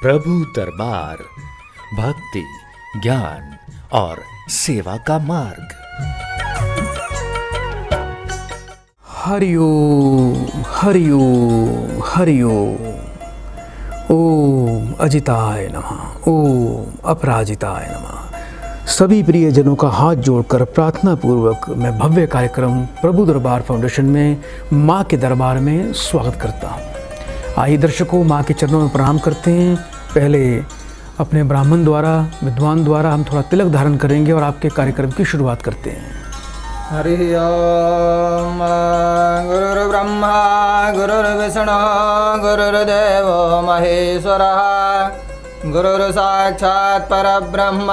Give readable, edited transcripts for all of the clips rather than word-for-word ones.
प्रभु दरबार, भक्ति, ज्ञान और सेवा का मार्ग। हरिओम हरिओम हरिओम। ओम अजिताय नमः, ओम अपराजिताय नमः। सभी प्रियजनों का हाथ जोड़कर प्रार्थना पूर्वक मैं भव्य कार्यक्रम प्रभु दरबार फाउंडेशन में माँ के दरबार में स्वागत करता हूँ। आइए दर्शकों, माँ के चरणों में प्रणाम करते हैं। पहले अपने ब्राह्मण द्वारा, विद्वान द्वारा हम थोड़ा तिलक धारण करेंगे और आपके कार्यक्रम की शुरुआत करते हैं। हरि ओम। गुरुर्ब्रह्मा गुरुर्विष्णु गुरुर्देवो महेश्वरः, गुरुर्साक्षात् परब्रह्म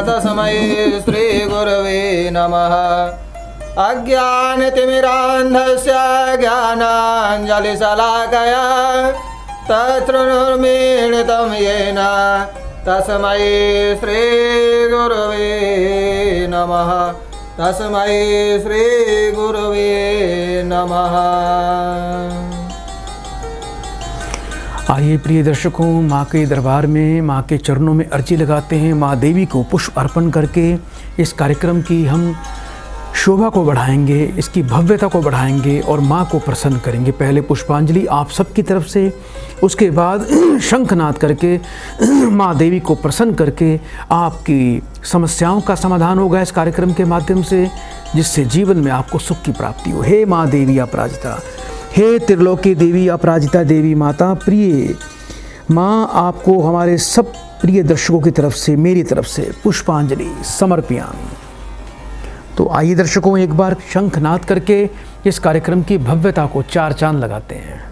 तस्मै श्री गुरवे नमः। अज्ञानतिमिरान्धस्य ज्ञानाञ्जलिशलाकया तच्छृणुर्मीलितं येन तस्मै श्री गुरवे नमः, तस्मै श्री गुरवे नमः। आइए प्रिय दर्शकों, माँ के दरबार में माँ के चरणों में अर्जी लगाते हैं। माँ देवी को पुष्प अर्पण करके इस कार्यक्रम की हम शोभा को बढ़ाएंगे, इसकी भव्यता को बढ़ाएंगे और माँ को प्रसन्न करेंगे। पहले पुष्पांजलि आप सबकी तरफ से, उसके बाद शंखनाद करके माँ देवी को प्रसन्न करके आपकी समस्याओं का समाधान होगा इस कार्यक्रम के माध्यम से, जिससे जीवन में आपको सुख की प्राप्ति हो। हे माँ देवी अपराजिता, हे त्रिलोकी देवी अपराजिता देवी माता, प्रिय माँ, आपको हमारे सब प्रिय दर्शकों की तरफ से, मेरी तरफ से पुष्पांजलि समर्पयामि। तो आइए दर्शकों, एक बार शंखनाद करके इस कार्यक्रम की भव्यता को चार चांद लगाते हैं।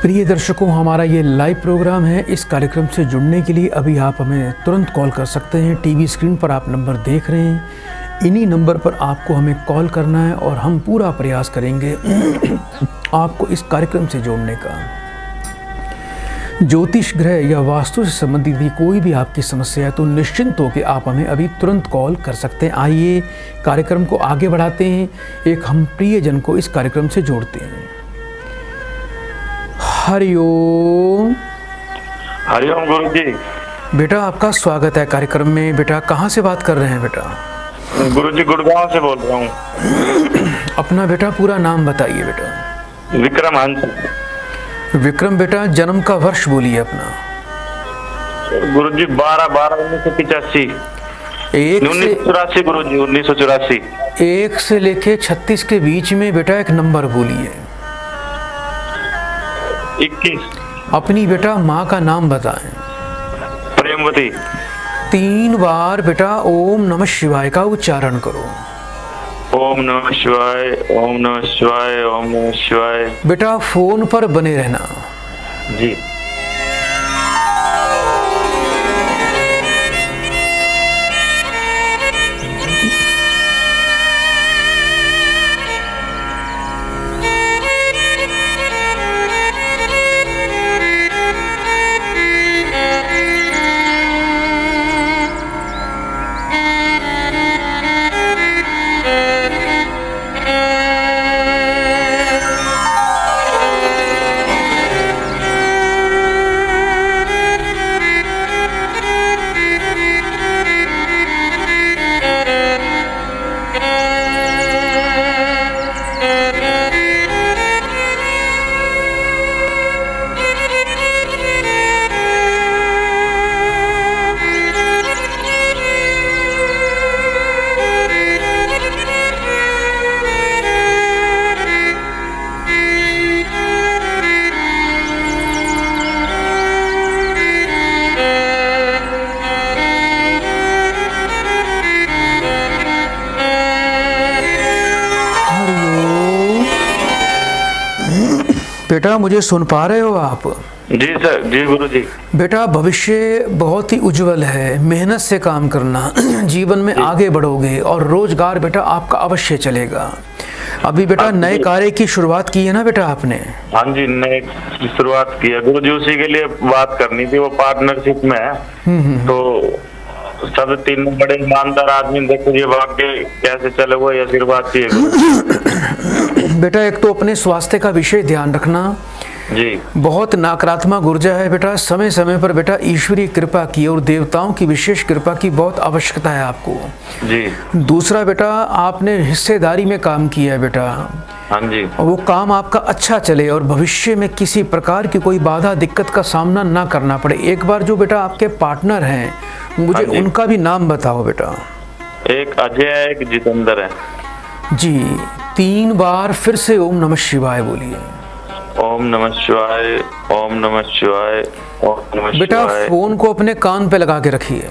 प्रिय दर्शकों, हमारा ये लाइव प्रोग्राम है। इस कार्यक्रम से जुड़ने के लिए अभी आप हमें तुरंत कॉल कर सकते हैं। टीवी स्क्रीन पर आप नंबर देख रहे हैं, इन्हीं नंबर पर आपको हमें कॉल करना है और हम पूरा प्रयास करेंगे आपको इस कार्यक्रम से जोड़ने का। ज्योतिष ग्रह या वास्तु से संबंधित भी कोई भी आपकी समस्या है तो निश्चिंत होकर आप हमें अभी तुरंत कॉल कर सकते हैं। आइए कार्यक्रम को आगे बढ़ाते हैं, एक हम प्रियजन को इस कार्यक्रम से जोड़ते हैं। हरिओम। हरिओम गुरुजी। बेटा आपका स्वागत है कार्यक्रम में। बेटा कहाँ से बात कर रहे हैं बेटा? गुरुजी गुड़गांव से बोल रहा हूँ। अपना बेटा पूरा नाम बताइए बेटा। विक्रम हंस। विक्रम बेटा, जन्म का वर्ष बोलिए अपना। गुरुजी 12/12/1985। 1984 गुरुजी, 1984। 1 से लेके 36 के बीच में बेटा एक नंबर बोलिए। 21। अपनी बेटा माँ का नाम बताएं। प्रेमवती। 3 बार बेटा ओम नमः शिवाय का उच्चारण करो। ओम नमः शिवाय, ओम नमः शिवाय, ओम नमः शिवाय। बेटा फोन पर बने रहना जी। बेटा मुझे सुन पा रहे हो आप? जी सर, जी गुरु जी। बेटा भविष्य बहुत ही उज्जवल है, मेहनत से काम करना, जीवन में आगे बढ़ोगे और रोजगार बेटा आपका अवश्य चलेगा। अभी बेटा नए कार्य की शुरुआत की है ना बेटा आपने? हाँ जी, नए की शुरुआत की है गुरु जी, उसी के लिए बात करनी थी। वो पार्टनरशिप में है, तो सब तीनों बड़े ईमानदार आदमी, देखो ये वाक्य कैसे चले, वो ये आशीर्वाद चाहिए गुरु। बेटा एक तो अपने स्वास्थ्य का विशेष ध्यान रखना जी। बहुत नकारात्मक ऊर्जा है बेटा, समय समय पर बेटा ईश्वरीय कृपा की और देवताओं की विशेष कृपा की बहुत आवश्यकता है आपको जी। दूसरा बेटा आपने हिस्सेदारी में काम किया है बेटा, हाँ जी। और वो काम आपका अच्छा चले और भविष्य में किसी प्रकार की कोई बाधा दिक्कत का सामना ना करना पड़े। एक बार जो बेटा आपके पार्टनर हैं मुझे उनका भी नाम बताओ बेटा। एक अजय है, एक जितेंद्र है जी। 3 बार फिर से ओम नमः शिवाय बोलिए। ओम नमः शिवाय, ओम नमः शिवाय, ओम नमः शिवाय। बेटा फोन को अपने कान पे लगा के रखिए।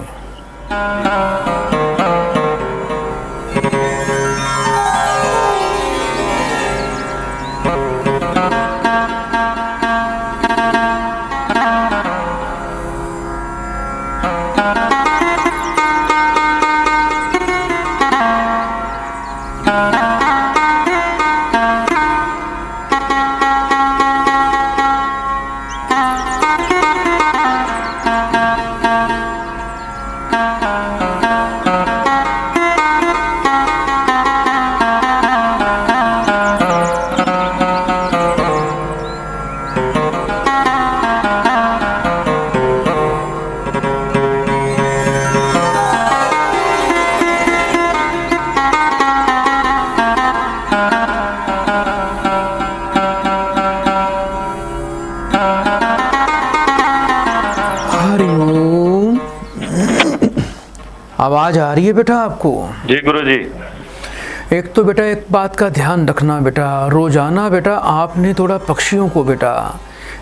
आवाज आ रही है बेटा आपको? जी गुरु जी। एक तो बेटा एक बात का ध्यान रखना बेटा, रोजाना बेटा आपने थोड़ा पक्षियों को बेटा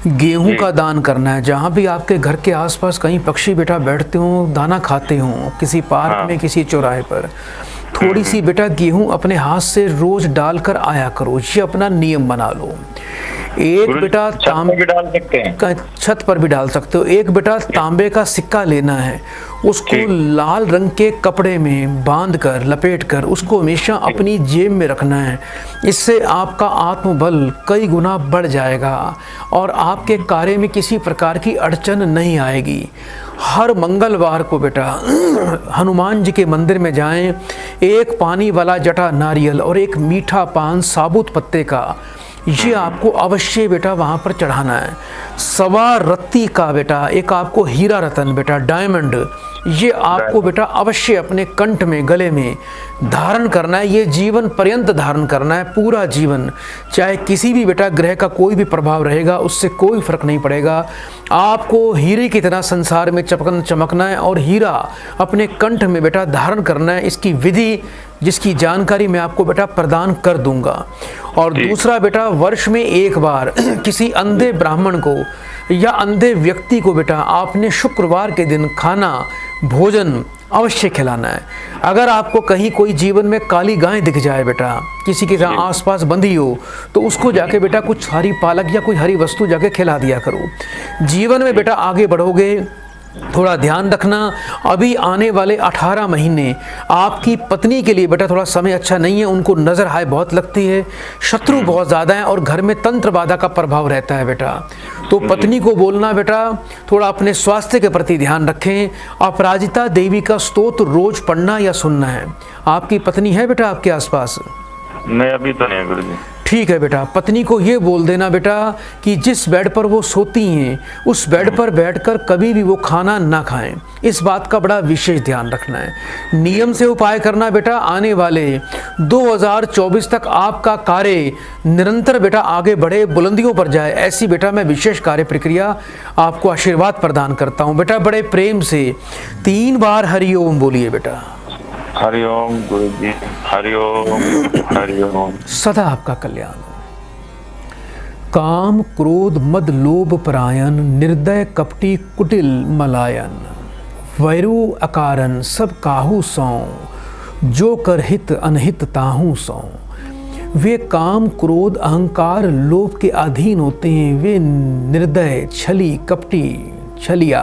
गेहूं का दान करना है। जहाँ भी आपके घर के आसपास कहीं पक्षी बेटा बैठते हो, दाना खाते हो, किसी पार्क में, किसी चौराहे पर, थोड़ी सी बेटा गेहूं अपने हाथ से रोज डालकर आया करो। ये अपना नियम बना लो। एक बेटा तांबे भी डाल सकते हैं, छत पर भी डाल सकते हो। एक बेटा तांबे का सिक्का लेना है, उसको लाल रंग के कपड़े में बांधकर लपेटकर उसको हमेशा अपनी जेब में रखना है। इससे आपका आत्मबल कई गुना बढ़ जाएगा और आपके कार्य में किसी प्रकार की अड़चन नहीं आएगी। हर मंगलवार को बेटा हनुमान जी के मंदिर में जाएं, एक पानी वाला जटा नारियल और एक मीठा पान साबुत पत्ते का, ये आपको अवश्य बेटा वहाँ पर चढ़ाना है। 1.25 रत्ती का बेटा एक आपको हीरा रतन बेटा डायमंड, ये आपको बेटा अवश्य अपने कंठ में, गले में धारण करना है। ये जीवन पर्यंत धारण करना है, पूरा जीवन। चाहे किसी भी बेटा ग्रह का कोई भी प्रभाव रहेगा, उससे कोई फर्क नहीं पड़ेगा। आपको हीरे की तरह संसार में चमकना है और हीरा अपने कंठ में बेटा धारण करना है। इसकी विधि, जिसकी जानकारी मैं आपको बेटा प्रदान कर दूंगा। और दूसरा बेटा वर्ष में एक बार किसी अंधे ब्राह्मण को या अंधे व्यक्ति को बेटा आपने शुक्रवार के दिन खाना, भोजन अवश्य खिलाना है। अगर आपको कहीं कोई जीवन में काली गाय दिख जाए बेटा, किसी के जहाँ आसपास बंधी हो, तो उसको जाके बेटा कुछ हरी पालक या कोई हरी वस्तु जाके खिला दिया करो। जीवन में बेटा आगे बढ़ोगे। थोड़ा ध्यान रखना, अभी आने वाले 18 महीने आपकी पत्नी के लिए बेटा थोड़ा समय अच्छा नहीं है। उनको नज़र हाय बहुत लगती है, शत्रु बहुत ज़्यादा है और घर में तंत्र बाधा का प्रभाव रहता है बेटा। तो पत्नी को बोलना बेटा थोड़ा अपने स्वास्थ्य के प्रति ध्यान रखें। अपराजिता देवी का स्तोत्र रोज पढ़ना या सुनना है। आपकी पत्नी है बेटा आपके आसपास? नहीं, अभी तो नहीं गुरु जी। ठीक है बेटा, पत्नी को ये बोल देना बेटा कि जिस बेड पर वो सोती हैं उस बेड पर बैठकर कभी भी वो खाना ना खाएं। इस बात का बड़ा विशेष ध्यान रखना है। नियम से उपाय करना बेटा। आने वाले 2024 तक आपका कार्य निरंतर बेटा आगे बढ़े, बुलंदियों पर जाए, ऐसी बेटा मैं विशेष कार्य प्रक्रिया आपको आशीर्वाद प्रदान करता हूँ बेटा। बड़े प्रेम से 3 बार हरिओम बोलिए बेटा। हरिओम गुरु जी, हरिओम, हरिओम। सदा आपका कल्याण हो। काम क्रोध मद लोभ परायण, निर्दय कपटी कुटिल मलायन, वैरू अकारन सब काहू सौ, जो कर हित अनहित ताहू सौ। वे काम, क्रोध, अहंकार, लोभ के अधीन होते हैं। वे निर्दय, छली, कपटी, छलिया,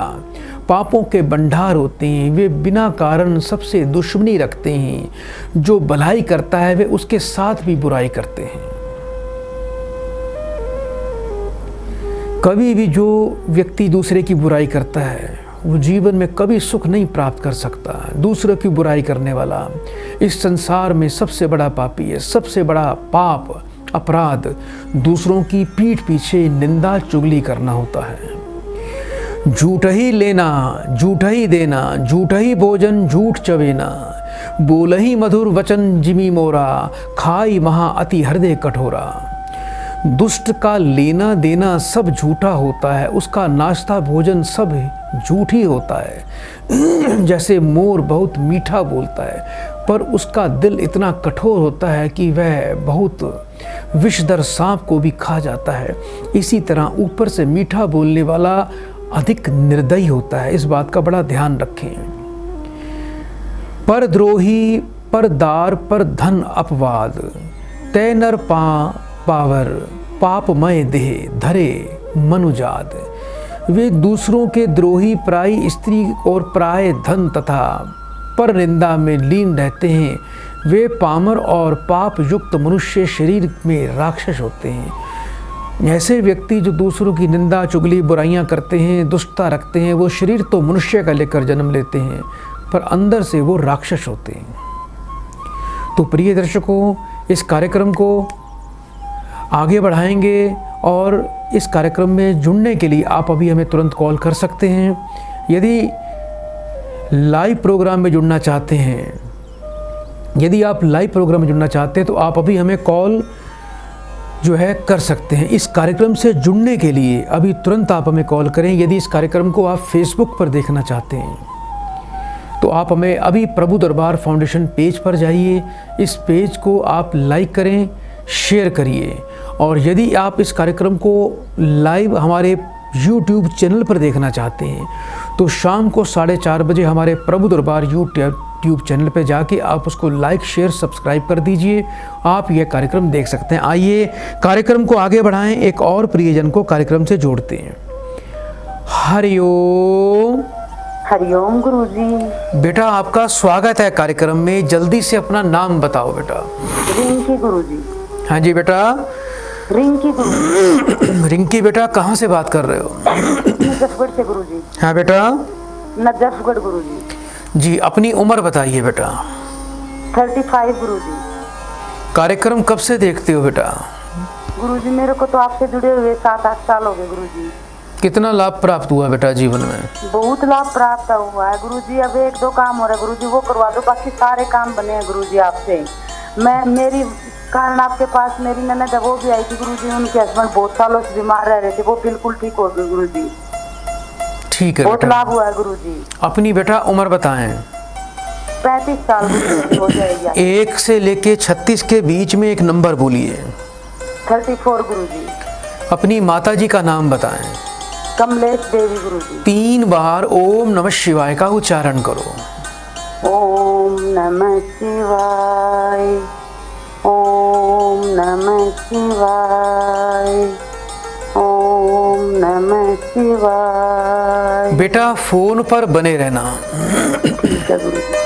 पापों के भंडार होते हैं। वे बिना कारण सबसे दुश्मनी रखते हैं। जो भलाई करता है वे उसके साथ भी बुराई करते हैं। कभी भी जो व्यक्ति दूसरे की बुराई करता है वो जीवन में कभी सुख नहीं प्राप्त कर सकता। दूसरों की बुराई करने वाला इस संसार में सबसे बड़ा पापी है। सबसे बड़ा पाप, अपराध दूसरों की पीठ पीछे निंदा चुगली करना होता है। झूठ ही लेना, झूठ ही देना, झूठ ही भोजन, झूठ चवेना, बोल ही मधुर वचन जिमी मोरा, खाई महा अति हृदय कठोरा। दुष्ट का लेना देना सब झूठा होता है, उसका नाश्ता भोजन सब झूठ ही होता है। जैसे मोर बहुत मीठा बोलता है पर उसका दिल इतना कठोर होता है कि वह बहुत विषधर सांप को भी खा जाता है। इसी तरह ऊपर से मीठा बोलने वाला अधिक निर्दयी होता है। इस बात का बड़ा ध्यान रखें। पर द्रोही, पर दार, पर धन अपवाद, तय नर पावर, पापमय देह धरे मनुजाद। वे दूसरों के द्रोही, पराई स्त्री और पराय धन तथा पर निंदा में लीन रहते हैं। वे पामर और पाप युक्त मनुष्य शरीर में राक्षस होते हैं। ऐसे व्यक्ति जो दूसरों की निंदा चुगली बुराइयां करते हैं, दुष्टता रखते हैं, वो शरीर तो मनुष्य का लेकर जन्म लेते हैं पर अंदर से वो राक्षस होते हैं। तो प्रिय दर्शकों, इस कार्यक्रम को आगे बढ़ाएंगे और इस कार्यक्रम में जुड़ने के लिए आप अभी हमें तुरंत कॉल कर सकते हैं। यदि लाइव प्रोग्राम में जुड़ना चाहते हैं, यदि आप लाइव प्रोग्राम में जुड़ना चाहते हैं तो आप अभी हमें कॉल जो है कर सकते हैं। इस कार्यक्रम से जुड़ने के लिए अभी तुरंत आप हमें कॉल करें। यदि इस कार्यक्रम को आप फेसबुक पर देखना चाहते हैं तो आप हमें अभी प्रभु दरबार फाउंडेशन पेज पर जाइए। इस पेज को आप लाइक करें, शेयर करिए। और यदि आप इस कार्यक्रम को लाइव हमारे YouTube चैनल पर देखना चाहते हैं तो शाम को 4:30 बजे हमारे प्रभु दरबार YouTube चैनल पर जाके आप उसको लाइक, शेयर, सब्सक्राइब कर दीजिए। आप यह कार्यक्रम देख सकते हैं। आइए कार्यक्रम को आगे बढ़ाएं, एक और प्रियजन को कार्यक्रम से जोड़ते हैं। हरिओम। हरिओम गुरुजी। बेटा आपका स्वागत है कार्यक्रम में। जल्दी से अपना नाम बताओ बेटा। रिंकी गुरुजी। हाँ जी बेटा। रिंकी गुरुजी। रिंकी बेटा कहाँ से बात कर रहे हो? नजफगढ़ से गुरुजी। हाँ बेटा। नजफगढ़ गुरुजी। जी अपनी उम्र बताइए बेटा। 35 गुरुजी। कार्यक्रम कब से देखते हो बेटा? गुरुजी मेरे को तो आपसे जुड़े हुए 7-8 साल हो गए गुरुजी। कितना लाभ प्राप्त हुआ बेटा जीवन में? बहुत लाभ प्राप्त हुआ है गुरुजी। अब 1-2 काम हो रहा है गुरुजी, वो करवा दो, बाकी सारे काम बने हैं गुरुजी आपसे। मेरी कारण आपके पास मेरी ननद है, वो भी आई थी गुरुजी। उनके हस्बैंड बहुत सालों से बीमार रह रहे थे, वो बिल्कुल ठीक हो गए गुरुजी। ठीक है, बहुत लाभ हुआ है गुरुजी। अपनी बेटा उम्र बताएं। 35 साल गुरुजी हो जाएगी। 1 से लेके 36 के बीच में एक नंबर बोलिए। 34 गुरुजी। अपनी माता जी का नाम बताएं। कमलेश देवी गुरुजी। 3 बार ओम नमः शिवाय का उच्चारण करो। ओम नमः शिवाय, ओम नमः शिवाय, ओम नमः शिवाय। बेटा फोन पर बने रहना। ठीक है गुरुजी।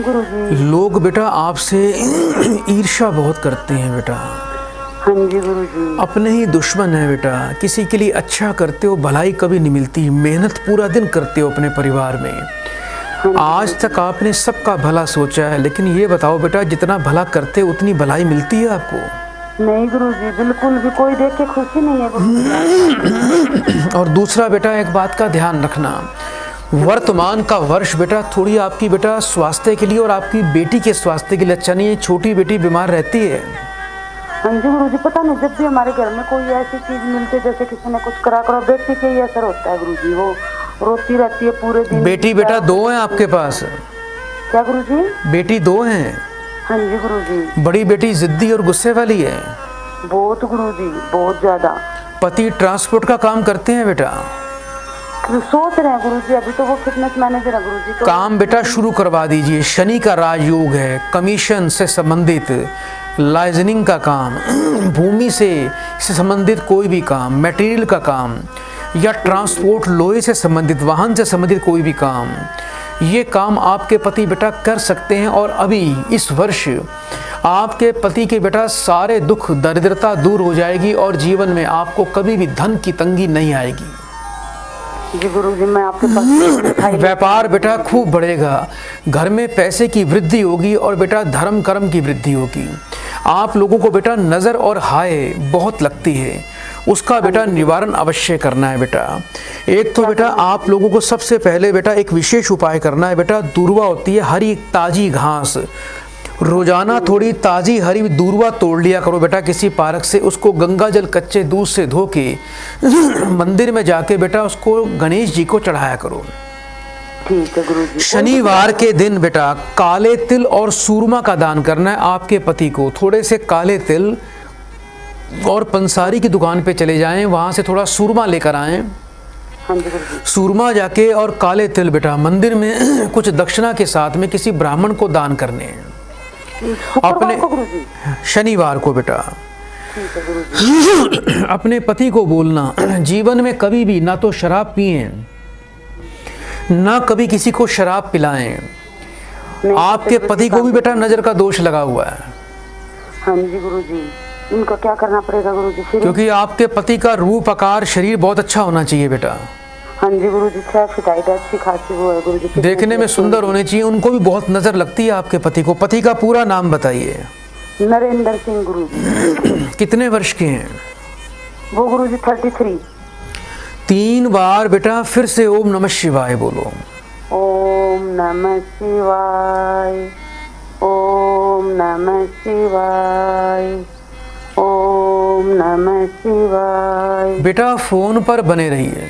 गुरुजी। लोग बेटा आपसे ईर्ष्या बहुत करते हैं बेटा, हाँ जी गुरुजी। अपने ही दुश्मन है बेटा। किसी के लिए अच्छा करते हो, भलाई कभी नहीं मिलती। मेहनत पूरा दिन करते हो अपने परिवार में, आज तक आपने सबका भला सोचा है, लेकिन ये बताओ बेटा, जितना भला करते हो उतनी भलाई मिलती है आपको? नहीं गुरुजी, बिल्कुल भी कोई देख के खुशी नहीं है गुरुजी। और दूसरा बेटा, एक बात का ध्यान रखना, वर्तमान का वर्ष बेटा थोड़ी आपकी बेटा स्वास्थ्य के लिए और आपकी बेटी के स्वास्थ्य के लिए अच्छा नहीं है। छोटी बेटी बीमार रहती है। हाँ जी गुरुजी, पता नहीं जब भी हमारे घर में कोई ऐसी चीज मिलती है, जैसे किसी ने कुछ करा करो, बेटी के ही असर होता है गुरुजी। वो रोती रहती है पूरे दिन। बेटी बेटा 2 हैं आपके पास? क्या गुरुजी? बेटी 2 हैं? हाँ जी गुरुजी। बड़ी बेटी जिद्दी और गुस्से वाली है? बहुत गुरुजी, बहुत ज्यादा। पति ट्रांसपोर्ट का काम करते हैं बेटा? सोच रहे हैं गुरुजी, अभी तो वो फिटनेस मैनेजर है गुरुजी। तो काम बेटा शुरू करवा दीजिए। शनि का राजयोग है, कमीशन से संबंधित, लाइजनिंग का काम, भूमि से संबंधित कोई भी काम, मटेरियल का काम, या ट्रांसपोर्ट, लोहे से संबंधित, वाहन से संबंधित कोई भी काम, ये काम आपके पति बेटा कर सकते हैं। और अभी इस वर्ष आपके पति के बेटा सारे दुख दरिद्रता दूर हो जाएगी और जीवन में आपको कभी भी धन की तंगी नहीं आएगी। जी गुरुजी, मैं आपके पास व्यापार बेटा खूब बढ़ेगा, घर में पैसे की वृद्धि होगी और बेटा धर्म कर्म की वृद्धि होगी। आप लोगों को बेटा नज़र और हाय बहुत लगती है, उसका बेटा निवारण अवश्य करना है बेटा। एक तो बेटा आप लोगों को सबसे पहले बेटा एक विशेष उपाय करना है बेटा। दूर्वा होती है हरी ताजी घास, रोजाना थोड़ी ताजी हरी दूर्वा तोड़ लिया करो बेटा किसी पार्क से। उसको गंगा जल कच्चे दूध से धो के मंदिर में जाके बेटा उसको गणेश जी को चढ़ाया करो। ठीक है गुरुजी। शनिवार के दिन बेटा काले तिल और सूरमा का दान करना है आपके पति को। थोड़े से काले तिल और पंसारी की दुकान पे चले जाएं, वहां से थोड़ा सूरमा लेकर आएं। हाँ जी गुरुजी। सूरमा जाके और काले तिल बेटा मंदिर में कुछ दक्षिणा के साथ में किसी ब्राह्मण को दान करने हैं अपने गुरुजी। शनिवार को बेटा। ठीक है गुरुजी। अपने पति को बोलना जीवन में कभी भी ना तो शराब पिए, ना कभी किसी को शराब पिलाएं। आपके पति को भी बेटा नजर का दोष लगा हुआ है। हाँ जी गुरुजी, इनका क्या करना पड़ेगा गुरुजी फिर? क्योंकि आपके पति का रूप आकार शरीर बहुत अच्छा होना चाहिए बेटा। हाँ जी गुरुजी, 6 फीट हाइट, अच्छी खासी वो है गुरुजी। देखने में सुंदर होने चाहिए, उनको भी बहुत नजर लगती है आपके पति को। पति का पूरा नाम बताइए। नरेंद्र सिंह गुरुजी। कितने वर्ष के हैं वो गुरुजी? 33। 3 बार बेटा फिर से ओम नमः शिवाय बोलो। ओम नमः शिवाय, ओम नमः शिवाय, ओम नमः शिवाय। बेटा फोन पर बने रहिए।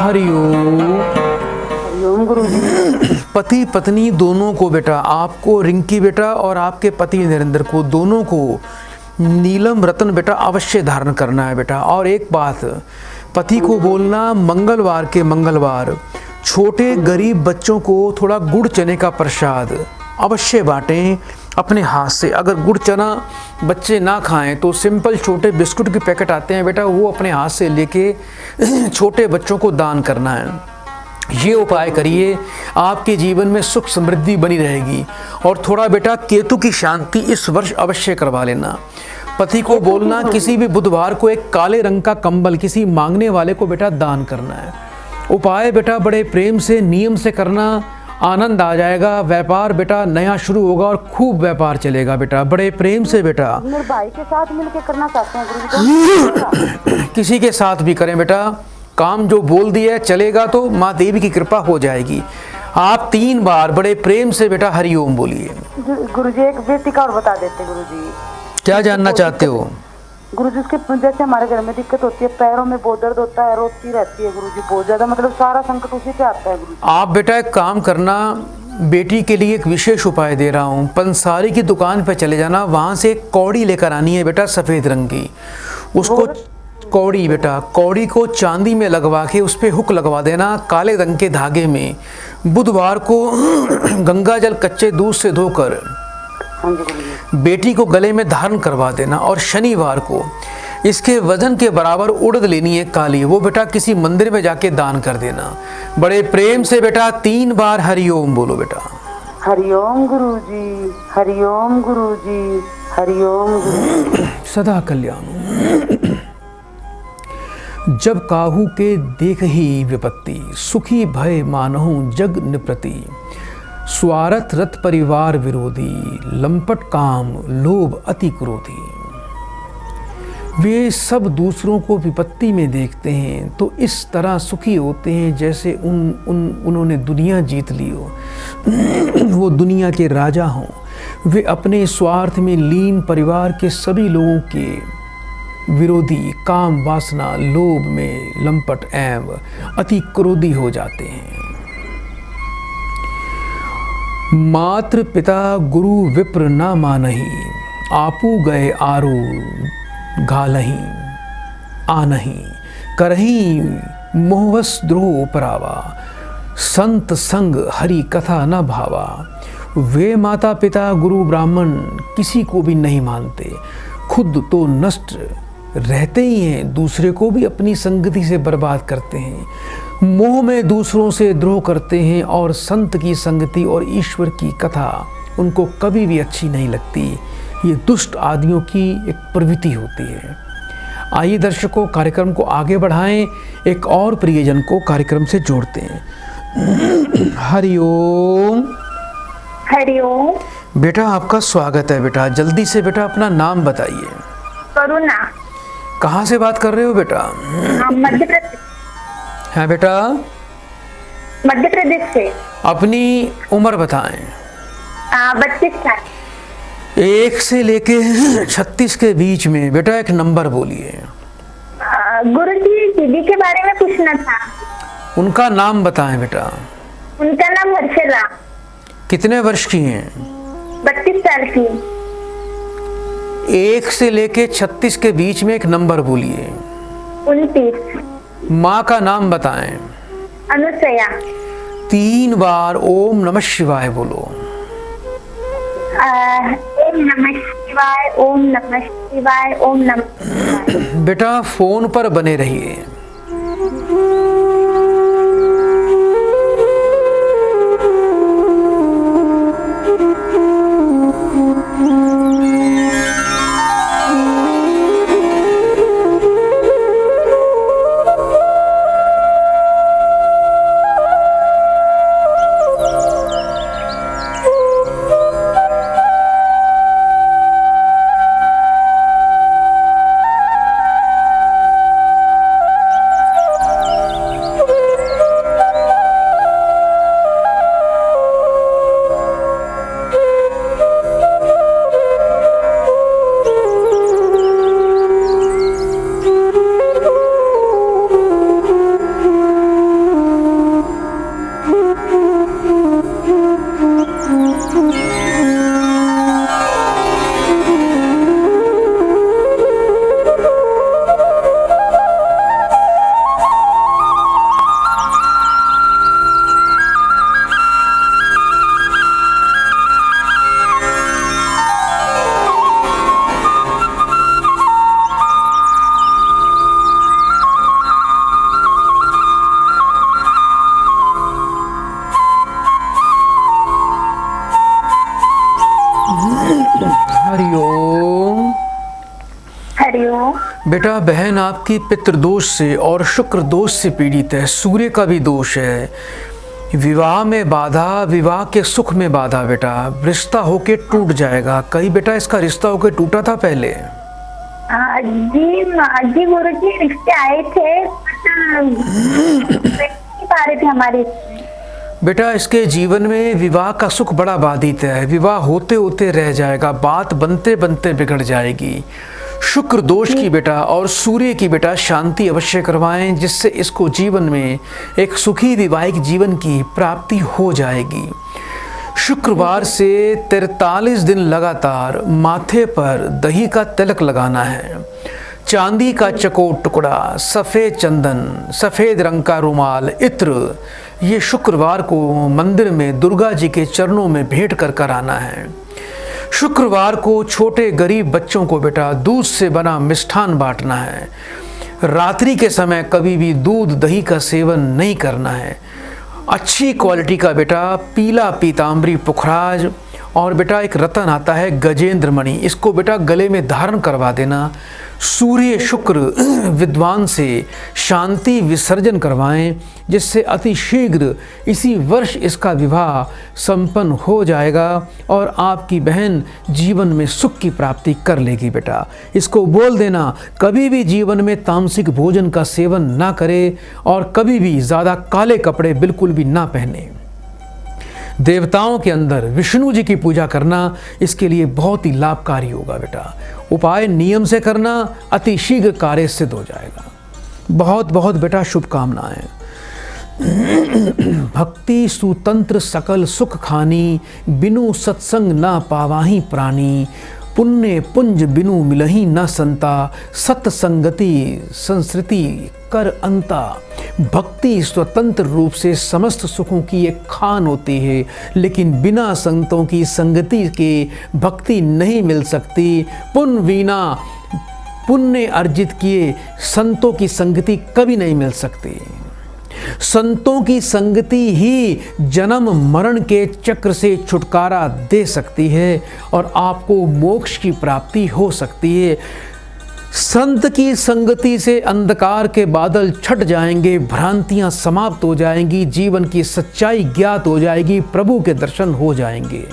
हरिओम गुरुजी। पति पत्नी दोनों को बेटा, आपको रिंकी बेटा और आपके पति नरेंद्र को, दोनों को नीलम रत्न बेटा अवश्य धारण करना है बेटा। और एक बात पति को बोलना, मंगलवार के मंगलवार छोटे गरीब बच्चों को थोड़ा गुड़ चने का प्रसाद अवश्य बांटें अपने हाथ से। अगर गुड़ चना बच्चे ना खाएं तो सिंपल छोटे बिस्कुट के पैकेट आते हैं बेटा, वो अपने हाथ से लेके छोटे बच्चों को दान करना है। ये उपाय करिए, आपके जीवन में सुख समृद्धि बनी रहेगी। और थोड़ा बेटा केतु की शांति इस वर्ष अवश्य करवा लेना। पति को बोलना किसी भी बुधवार को एक काले रंग का कंबल किसी मांगने वाले को बेटा दान करना है। उपाय बेटा बड़े प्रेम से नियम से करना, आनंद आ जाएगा। व्यापार बेटा नया शुरू होगा और खूब व्यापार चलेगा बेटा, बड़े प्रेम से बेटा। मेरे भाई के साथ मिलके करना चाहते हैं गुरुजी। किसी के साथ भी करें बेटा, काम जो बोल दिया है चलेगा तो माँ देवी की कृपा हो जाएगी। आप 3 बार बड़े प्रेम से बेटा हरिओम बोलिए। गुरुजी एक बेटी का और बता देते गुरुजी। क्या जानना चाहते हो? गुरुजी उसके जैसे हमारे घर में दिक्कत होती है, पैरों में बहुत दर्द होता है, रोती रहती है गुरुजी बहुत ज्यादा, मतलब सारा संकट उसी पे आता है गुरुजी। आप बेटा एक काम करना, बेटी के लिए एक विशेष उपाय दे रहा हूँ। पंसारी की दुकान पे चले जाना, वहाँ से एक कौड़ी लेकर आनी है बेटा सफ़ेद रंग की। उसको कौड़ी बेटा, कौड़ी को चांदी में लगवा के उस पर हुक लगवा देना काले रंग के धागे में। बुधवार को गंगा जल कच्चे दूध से धोकर हाँ जी गुरुजी। बेटी को गले में धारण करवा देना, और शनिवार को इसके वजन के बराबर उड़द लेनी है काली, वो बेटा किसी मंदिर में जाके दान कर देना। बड़े प्रेम से बेटा 3 बार हरिओम बोलो बेटा। हरिओम गुरुजी, हरिओम गुरुजी, हरिओम गुरुजी। सदा कल्याण। जब काहू के देख ही विपत्ति, सुखी भय मानहु जग निप्रति। स्वार्थ रत परिवार विरोधी, लंपट काम लोभ अति क्रोधी। वे सब दूसरों को विपत्ति में देखते हैं तो इस तरह सुखी होते हैं जैसे उन्होंने दुनिया जीत ली हो, वो दुनिया के राजा हों। वे अपने स्वार्थ में लीन परिवार के सभी लोगों के विरोधी, काम वासना लोभ में लंपट एवं अति क्रोधी हो जाते हैं। मात्र पिता गुरु विप्र न मानही, आपू गए आरु घालही आनही। करही मोहवश द्रोह परावा, संत संग हरि कथा न भावा। वे माता पिता गुरु ब्राह्मण किसी को भी नहीं मानते, खुद तो नष्ट रहते ही हैं, दूसरे को भी अपनी संगति से बर्बाद करते हैं। मोह में दूसरों से द्रोह करते हैं और संत की संगति और ईश्वर की कथा उनको कभी भी अच्छी नहीं लगती। ये दुष्ट आदमियों की एक प्रवृत्ति होती है। आइए दर्शकों, कार्यक्रम को आगे बढ़ाएं, एक और प्रियजन को कार्यक्रम से जोड़ते हैं। हरिओम। हरिओम। बेटा आपका स्वागत है बेटा। जल्दी से बेटा अपना नाम बताइए। करुणा। कहाँ से बात कर रहे हो बेटा? मध्य प्रदेश। हाँ बेटा, मध्य प्रदेश से। अपनी उम्र बताएं। 32 साल। 1 से लेके 36 के बीच में बेटा एक नंबर बोलिए। गुरुजी दीदी के बारे में पूछना था। उनका नाम बताएं बेटा। उनका नाम हर्षला। कितने वर्ष की हैं? 32 साल की। 1 से लेके 36 के बीच में एक नंबर बोलिए। 29। माँ का नाम बताएं। अनुसया। 3 बार ओम नमः शिवाय बोलो। ओम नमः शिवाय, ओम नमः शिवाय, ओम नमः शिवाय। बेटा फोन पर बने रहिए। बेटा बहन आपकी पितृदोष से और शुक्र दोष से पीड़ित है, सूर्य का भी दोष है, विवाह में बाधा, विवाह के सुख में बाधा। बेटा रिश्ता होके टूट जाएगा। कहीं बेटा इसका रिश्ता होके टूटा था पहले? जी गुरुजी रिश्ते आए थे, नहीं पा रहे थे हमारे। बेटा इसके जीवन में विवाह का सुख बड़ा बाधित है, विवाह होते होते रह जाएगा, बात बनते बनते बिगड़ जाएगी। शुक्र दोष की बेटा और सूर्य की बेटा शांति अवश्य करवाएं, जिससे इसको जीवन में एक सुखी वैवाहिक जीवन की प्राप्ति हो जाएगी। शुक्रवार से 43 दिन लगातार माथे पर दही का तिलक लगाना है। चांदी का चकोर टुकड़ा, सफ़ेद चंदन, सफ़ेद रंग का रुमाल, इत्र, ये शुक्रवार को मंदिर में दुर्गा जी के चरणों में भेंट कर कर आना है। शुक्रवार को छोटे गरीब बच्चों को बेटा दूध से बना मिष्ठान बांटना है। रात्रि के समय कभी भी दूध दही का सेवन नहीं करना है। अच्छी क्वालिटी का बेटा पीला पीताम्बरी पुखराज और बेटा एक रतन आता है गजेंद्र मणि, इसको बेटा गले में धारण करवा देना। सूर्य शुक्र विद्वान से शांति विसर्जन करवाएं, जिससे अति शीघ्र इसी वर्ष इसका विवाह संपन्न हो जाएगा और आपकी बहन जीवन में सुख की प्राप्ति कर लेगी। बेटा इसको बोल देना कभी भी जीवन में तामसिक भोजन का सेवन ना करे और कभी भी ज़्यादा काले कपड़े बिल्कुल भी ना पहने। देवताओं के अंदर विष्णु जी की पूजा करना इसके लिए बहुत ही लाभकारी होगा। बेटा उपाय नियम से करना, अति शीघ्र कार्य सिद्ध हो जाएगा। बहुत बहुत बेटा शुभकामनाएं। भक्ति सुतंत्र सकल सुख खानी, बिनु सत्संग ना पावाही प्राणी। पुण्य पुंज बिनु मिलही न संता, सत्संगति संस्कृति कर अंता। भक्ति स्वतंत्र रूप से समस्त सुखों की एक खान होती है, लेकिन बिना संतों की संगति के भक्ति नहीं मिल सकती। पुण्य अर्जित किए संतों की संगति कभी नहीं मिल सकती। संतों की संगति ही जन्म मरण के चक्र से छुटकारा दे सकती है और आपको मोक्ष की प्राप्ति हो सकती है। संत की संगति से अंधकार के बादल छट जाएंगे, भ्रांतियां समाप्त हो जाएंगी, जीवन की सच्चाई ज्ञात हो जाएगी, प्रभु के दर्शन हो जाएंगे।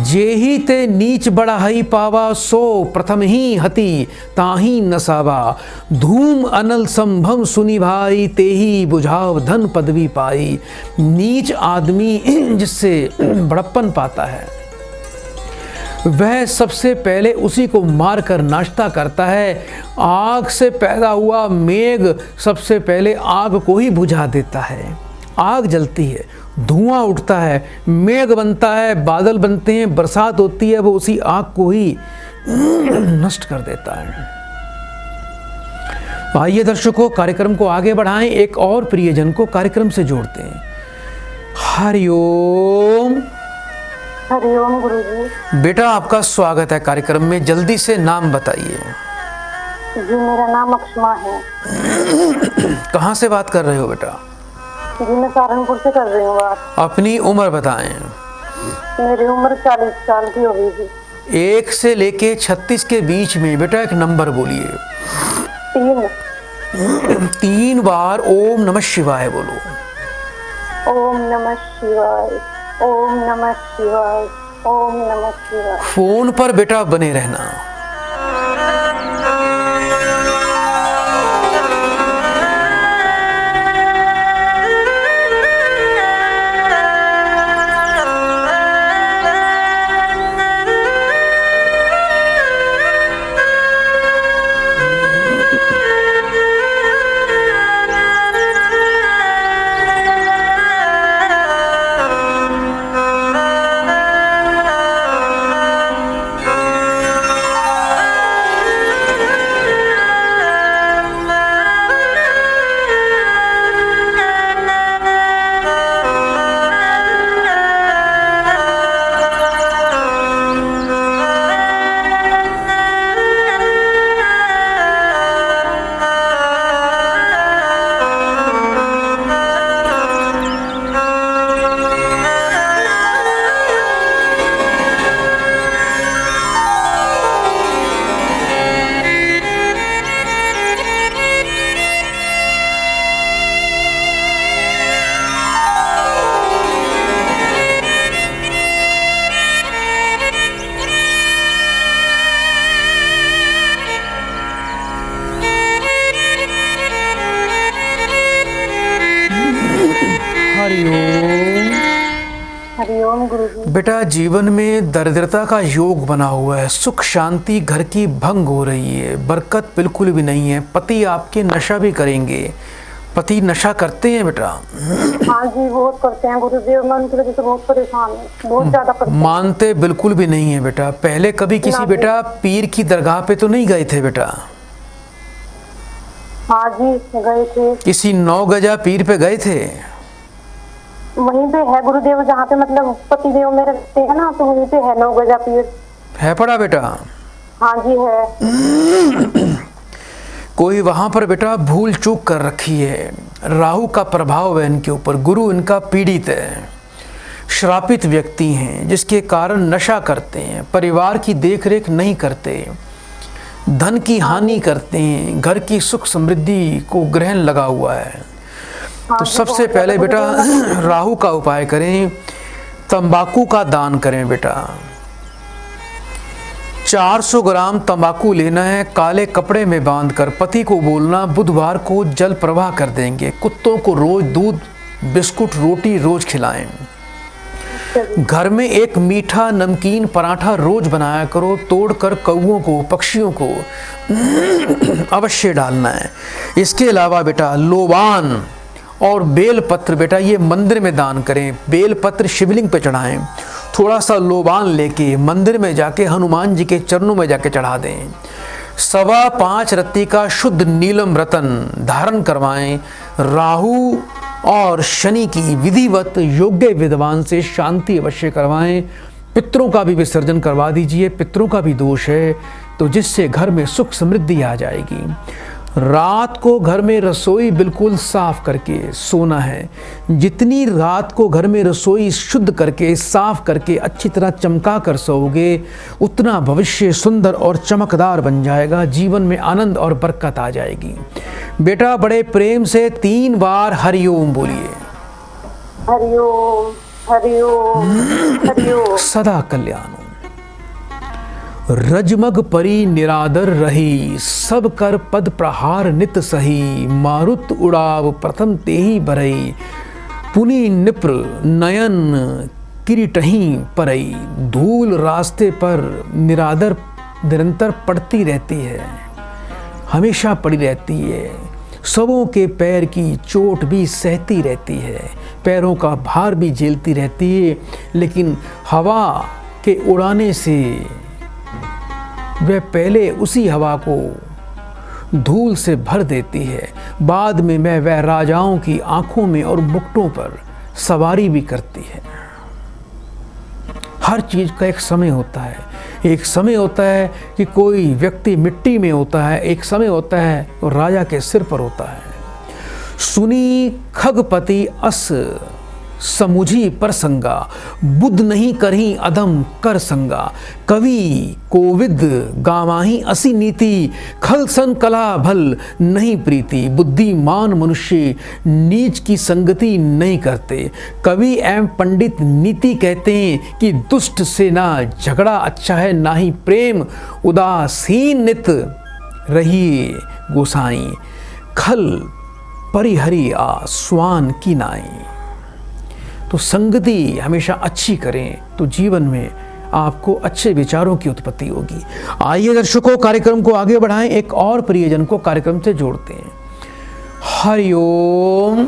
जेहि ते नीच बढ़ाई पावा, सो प्रथम ही हति ताही नसावा। धूम अनल संभव सुनी भाई, तेही बुझाव धन पदवी पाई। नीच आदमी जिससे बड़प्पन पाता है वह सबसे पहले उसी को मार कर नाश्ता करता है। आग से पैदा हुआ मेघ सबसे पहले आग को ही बुझा देता है। आग जलती है, धुआं उठता है, मेघ बनता है, बादल बनते हैं, बरसात होती है, वो उसी आग को ही नष्ट कर देता है। आइए दर्शकों, कार्यक्रम को आगे बढ़ाएं, एक और प्रियजन को कार्यक्रम से जोड़ते हैं। हरिओम। हरिओम गुरुजी। बेटा आपका स्वागत है कार्यक्रम में, जल्दी से नाम बताइए। जी मेरा नाम अक्षमा है। कहाँ से बात कर रहे हो बेटा? जी मैं सहारनपुर से कर रही हूँ बात। अपनी उम्र बताएं। मेरी उम्र 40 साल की हो गई थी। 1 से लेके 36 के बीच में बेटा एक नंबर बोलिए। 3 बार ओम नमः शिवाय बोलो। ओम नमः शिवाय, ओम नमः शिवाय, ओम नमः शिवाय। फोन पर बेटा बने रहना। हरिओम। हरिओम गुरुजी। बेटा जीवन में दरिद्रता का योग बना हुआ है, सुख शांति घर की भंग हो रही है, बरकत बिल्कुल भी नहीं है। पति आपके नशा भी करेंगे। पति नशा करते हैं बेटा? हाँ जी बहुत करते हैं गुरुजी, और मैं उनकी वजह से बहुत परेशान हूँ, बहुत ज्यादा करते हैं। मानते बिल्कुल भी नहीं है बेटा। पहले कभी किसी बेटा पीर की दरगाह पे तो नहीं गए थे बेटा? हाँ जी गए थे। किसी 9 गजा पीर पे गए थे? वहीं पे है गुरुदेव, जहाँ पे मतलब पति देव मेरे रहते हैं ना, तो वहीं पे है 9 गजा पीर। है पड़ा बेटा? हाँ जी है। कोई वहां पर बेटा भूल चूक कर रखी है। राहु का प्रभाव है इनके ऊपर, गुरु इनका पीड़ित है, श्रापित व्यक्ति हैं, जिसके कारण नशा करते हैं, परिवार की देखरेख नहीं करते, धन की हानि करते हैं, घर की सुख समृद्धि को ग्रहण लगा हुआ है। तो सबसे पहले बेटा राहु का उपाय करें, तंबाकू का दान करें बेटा। 400 ग्राम तंबाकू लेना है, काले कपड़े में बांधकर पति को बोलना बुधवार को जल प्रवाह कर देंगे। कुत्तों को रोज दूध बिस्कुट रोटी रोज खिलाएं। घर में एक मीठा नमकीन पराठा रोज बनाया करो, तोड़कर कौओं को पक्षियों को अवश्य डालना है। इसके अलावा बेटा लोबान और बेलपत्र बेटा ये मंदिर में दान करें। बेलपत्र शिवलिंग पे चढ़ाएं, थोड़ा सा लोबान लेके मंदिर में जाके हनुमान जी के चरणों में जाके चढ़ा दें। 5.25 रत्ती का शुद्ध नीलम रतन धारण करवाएं। राहु और शनि की विधिवत योग्य विद्वान से शांति अवश्य करवाएं। पितरों का भी विसर्जन करवा दीजिए, पितरों का भी दोष है, तो जिससे घर में सुख समृद्धि आ जाएगी। रात को घर में रसोई बिल्कुल साफ करके सोना है। जितनी रात को घर में रसोई शुद्ध करके साफ करके अच्छी तरह चमका कर सोओगे, उतना भविष्य सुंदर और चमकदार बन जाएगा। जीवन में आनंद और बरकत आ जाएगी। बेटा बड़े प्रेम से 3 बार हरिओम बोलिए। हरिओम हरिओम हरिओम। सदा कल्याण। रजमग परी निरादर रही, सब कर पद प्रहार नित सही। मारुत उड़ाव प्रथम तेही बरई, पुनि निप्र नयन किरीटही परई। धूल रास्ते पर निरादर निरंतर पड़ती रहती है, हमेशा पड़ी रहती है। सबों के पैर की चोट भी सहती रहती है, पैरों का भार भी झेलती रहती है, लेकिन हवा के उड़ाने से वह पहले उसी हवा को धूल से भर देती है। बाद में वह राजाओं की आंखों में और मुकुटों पर सवारी भी करती है। हर चीज का एक समय होता है। एक समय होता है कि कोई व्यक्ति मिट्टी में होता है, एक समय होता है तो राजा के सिर पर होता है। सुनी खगपति अस समुझी प्रसंगा, बुद्ध नहीं करही अधम कर संगा। कवि कोविद गावाही असी नीति, खल सन कला भल नहीं प्रीति। बुद्धिमान मनुष्य नीच की संगति नहीं करते। कवि एवं पंडित नीति कहते हैं कि दुष्ट से ना झगड़ा अच्छा है, ना ही प्रेम। उदासीन नित रहिए गोसाई, खल परिहरी आ स्वान की नाई। तो संगति हमेशा अच्छी करें तो जीवन में आपको अच्छे विचारों की उत्पत्ति होगी। आइए दर्शकों, कार्यक्रम को आगे बढ़ाएं, एक और प्रियजन को कार्यक्रम से जोड़ते हैं। हरिओम।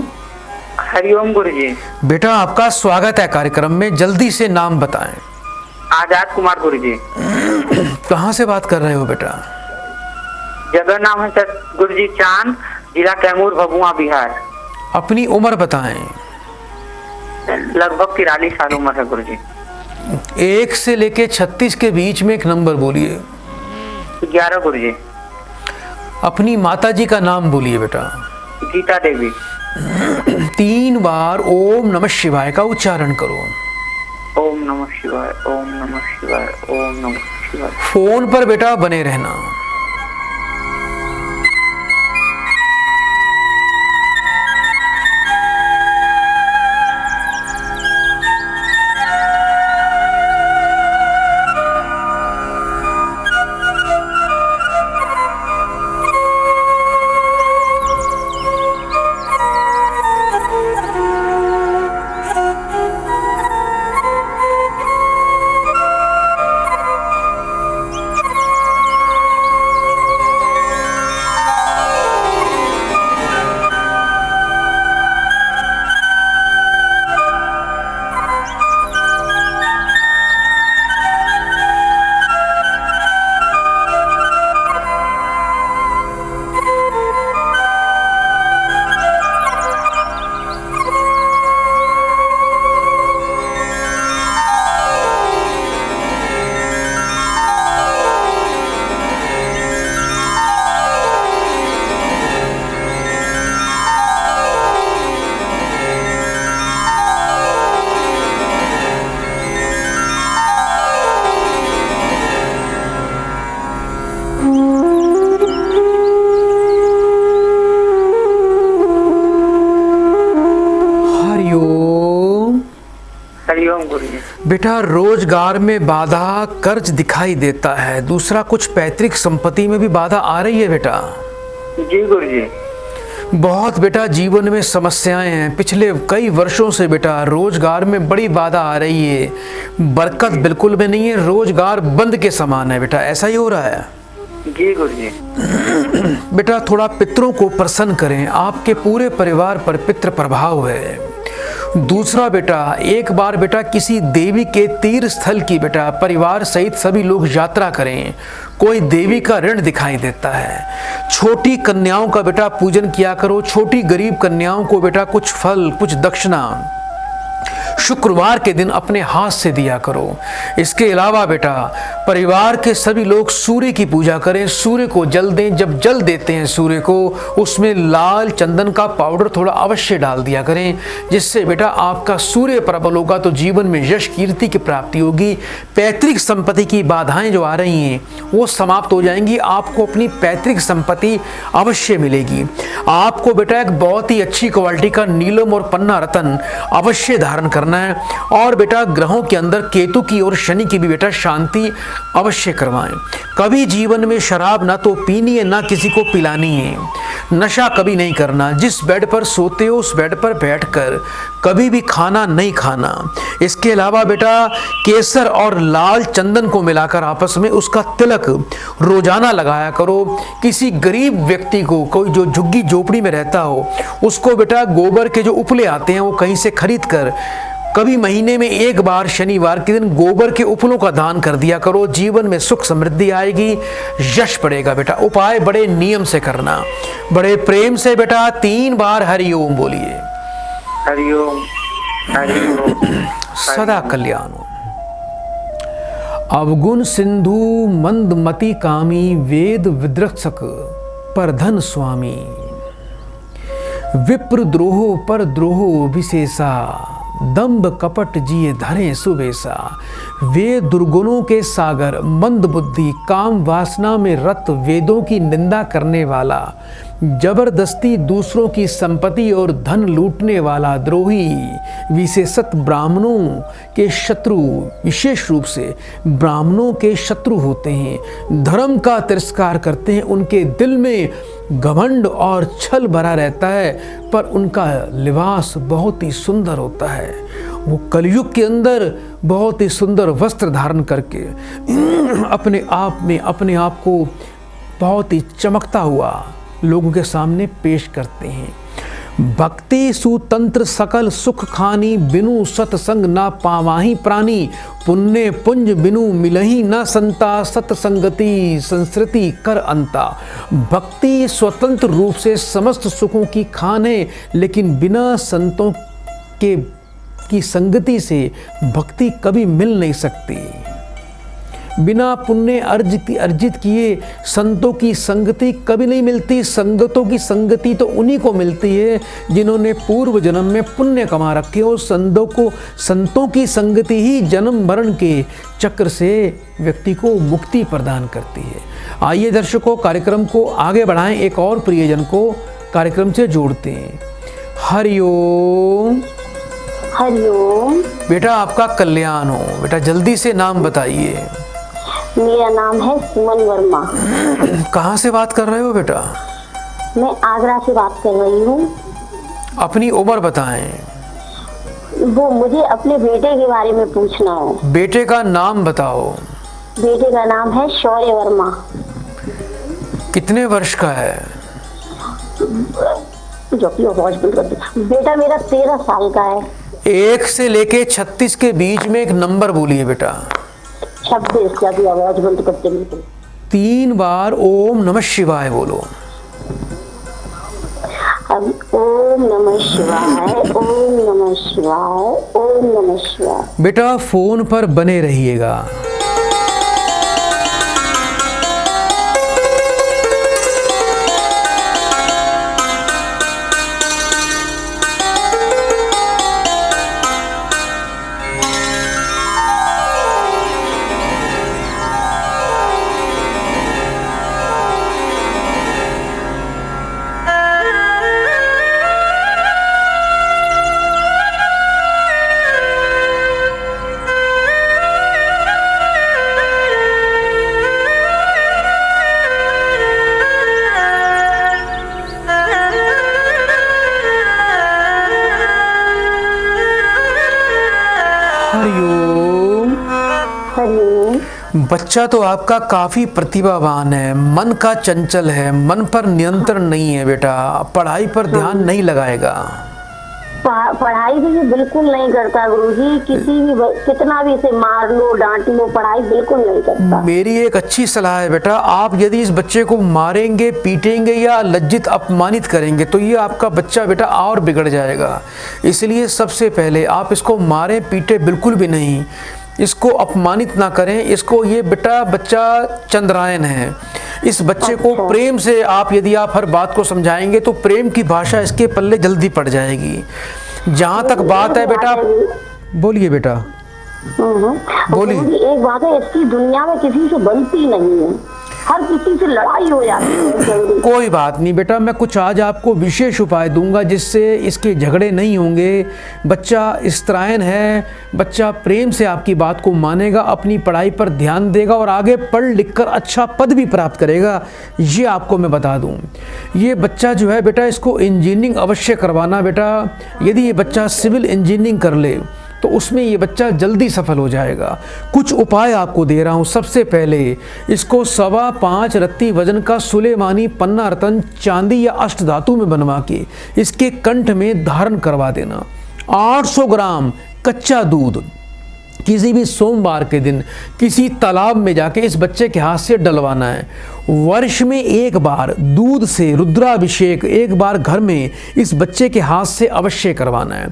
हरिओम गुरुजी। बेटा आपका स्वागत है कार्यक्रम में, जल्दी से नाम बताएं। आजाद कुमार गुरुजी। कहाँ से बात कर रहे हो बेटा? जगह नाम है सर गुरुजी चांद, जिला कैमूर, भभुआ, बिहार। अपनी उम्र बताएं। लगभग 43 साल उम्र है गुरुजी। 1 से लेके 36 के बीच में एक नंबर बोलिए। 11 गुरुजी। अपनी माता जी का नाम बोलिए बेटा। गीता देवी। 3 बार ओम नमः शिवाय का उच्चारण करो। ओम नमः शिवाय, ओम नमः शिवाय, ओम नमः शिवाय। फोन पर बेटा बने रहना। हरिओम गुरुजी। बेटा रोजगार में बाधा, कर्ज दिखाई देता है, दूसरा कुछ पैतृक संपत्ति में भी बाधा आ रही है बेटा। जी गुरुजी। बहुत बेटा जीवन में समस्याएं हैं पिछले कई वर्षों से बेटा, रोजगार में बड़ी बाधा आ रही है, बरकत बिल्कुल भी नहीं है, रोजगार बंद के समान है बेटा, ऐसा ही हो रहा है। जी गुरुजी। बेटा थोड़ा पितरों को प्रसन्न करें, आपके पूरे परिवार पर पितृ प्रभाव है। दूसरा बेटा, एक बार बेटा किसी देवी के तीर्थ स्थल की बेटा परिवार सहित सभी लोग यात्रा करें, कोई देवी का ऋण दिखाई देता है। छोटी कन्याओं का बेटा पूजन किया करो, छोटी गरीब कन्याओं को बेटा कुछ फल, कुछ दक्षिणा शुक्रवार के दिन अपने हाथ से दिया करो। इसके अलावा बेटा परिवार के सभी लोग सूर्य की पूजा करें, सूर्य को जल दें, जब जल देते हैं सूर्य को उसमें लाल चंदन का पाउडर थोड़ा अवश्य डाल दिया करें, जिससे बेटा आपका सूर्य प्रबल होगा तो जीवन में यश कीर्ति की प्राप्ति होगी। पैतृक संपत्ति की बाधाएं जो आ रही हैं वो समाप्त हो जाएंगी, आपको अपनी पैतृक संपत्ति अवश्य मिलेगी। आपको बेटा एक बहुत ही अच्छी क्वालिटी का नीलम और पन्ना रतन अवश्य धारण करना है, और बेटा ग्रहों के अंदर केतु की और शनि की भी बेटा शांति अवश्य करवाएं। कभी जीवन में शराब ना तो पीनी है ना किसी को पिलानी है, नशा कभी नहीं करना, जिस बेड पर सोते हो उस बेड पर बैठकर कभी भी खाना नहीं खाना। इसके अलावा बेटा केसर और लाल चंदन को मिलाकर आपस में उसका तिलक रोजाना लगाया करो। किसी गरीब व्यक्ति को, कोई जो झुग्गी झोपड़ी में रहता हो, उसको बेटा गोबर के जो उपले आते हैं वो कहीं से खरीद कर कभी महीने में एक बार शनिवार के दिन गोबर के उपलों का दान कर दिया करो। जीवन में सुख समृद्धि आएगी, यश बढ़ेगा बेटा। उपाय बड़े नियम से करना, बड़े प्रेम से बेटा 3 बार हरिओम बोलिए। हरिओम हरिओम। सदा कल्याण हो। अवगुण सिंधु मंदमति कामी, वेद विद्रक्षक परधन स्वामी। विप्र द्रोहो पर द्रोहो विशेषा, दंभ कपट जिए धरे सुबेसा। वे दुर्गुणों के सागर, मंद बुद्धि, काम वासना में रत, वेदों की निंदा करने वाला, जबरदस्ती दूसरों की संपत्ति और धन लूटने वाला द्रोही, विशेषत ब्राह्मणों के शत्रु, विशेष रूप से ब्राह्मणों के शत्रु होते हैं, धर्म का तिरस्कार करते हैं, उनके दिल में घमंड और छल भरा रहता है, पर उनका लिबास बहुत ही सुंदर होता है। वो कलयुग के अंदर बहुत ही सुंदर वस्त्र धारण करके अपने आप को बहुत ही चमकता हुआ लोगों के सामने पेश करते हैं। भक्ति सुतंत्र सकल सुख खानी, बिनु सतसंग ना पावाही प्राणी। पुण्य पुंज बिनु मिलही न संता, सतसंगति संस्कृति कर अंता। भक्ति स्वतंत्र रूप से समस्त सुखों की खान है, लेकिन बिना संतों की संगति से भक्ति कभी मिल नहीं सकती। बिना पुण्य अर्जित किए संतों की संगति कभी नहीं मिलती। संगतों की संगति तो उन्हीं को मिलती है जिन्होंने पूर्व जन्म में पुण्य कमा रखे हो। संतों की संगति ही जन्म मरण के चक्र से व्यक्ति को मुक्ति प्रदान करती है। आइए दर्शकों, कार्यक्रम को आगे बढ़ाएं, एक और प्रियजन को कार्यक्रम से जोड़ते हैं। हरिओम। हरिओम। बेटा आपका कल्याण हो। बेटा जल्दी से नाम बताइए। मेरा नाम है सुमन वर्मा। कहाँ से बात कर रहे हो बेटा? मैं आगरा से बात कर रही हूँ। अपनी उम्र बताएं। वो मुझे अपने बेटे के बारे में पूछना है। बेटे का नाम बताओ। बेटे का नाम है शौर्य वर्मा। कितने वर्ष का है? बेटा मेरा 13 साल का है। 1 से लेके 36 के बीच में एक नंबर बोलिए बेटा। 26। आवाज बंद करते बिल्कुल। 3 बार ओम नमः शिवाय बोलो। ओम नमः शिवाय, ओम नमः शिवाय, ओम नमः शिवाय। बेटा फोन पर बने रहिएगा। हरिओम। बच्चा तो आपका काफ़ी प्रतिभावान है, मन का चंचल है, मन पर नियंत्रण नहीं है बेटा, पढ़ाई पर ध्यान नहीं लगाएगा। पढ़ाई भी ये बिल्कुल नहीं करता गुरुजी, कितना भी इसे मार लो डांट लो, पढ़ाई बिल्कुल नहीं करता। मेरी एक अच्छी सलाह है बेटा, आप यदि इस बच्चे को मारेंगे, पीटेंगे या लज्जित अपमानित करेंगे तो ये आपका बच्चा बेटा और बिगड़ जाएगा। इसलिए सबसे पहले आप इसको मारें पीटे बिल्कुल भी नहीं, इसको अपमानित ना करें। इसको ये बेटा बच्चा चंद्रायन है, इस बच्चे को प्रेम से आप यदि आप हर बात को समझाएंगे तो प्रेम की भाषा इसके पल्ले जल्दी पड़ जाएगी। जहाँ तक बात है बेटा, बोलिए बेटा बोलिए। एक बात है, इसकी दुनिया में किसी से बनती नहीं है, हर किसी से लड़ाई हो जाती है। कोई बात नहीं बेटा, मैं कुछ आज आपको विशेष उपाय दूंगा जिससे इसके झगड़े नहीं होंगे। बच्चा स्त्रायन है, बच्चा प्रेम से आपकी बात को मानेगा, अपनी पढ़ाई पर ध्यान देगा और आगे पढ़ लिख कर अच्छा पद भी प्राप्त करेगा। ये आपको मैं बता दूं, ये बच्चा जो है बेटा, इसको इंजीनियरिंग अवश्य करवाना बेटा। यदि ये बच्चा सिविल इंजीनियरिंग कर ले तो उसमें ये बच्चा जल्दी सफल हो जाएगा। कुछ उपाय आपको दे रहा हूँ। सबसे पहले इसको 5.25 रत्ती वजन का सुलेमानी पन्ना रतन चांदी या अष्ट धातु में बनवा के इसके कंठ में धारण करवा देना। 800 ग्राम कच्चा दूध किसी भी सोमवार के दिन किसी तालाब में जाके इस बच्चे के हाथ से डलवाना है। वर्ष में एक बार दूध से रुद्राभिषेक एक बार घर में इस बच्चे के हाथ से अवश्य करवाना है।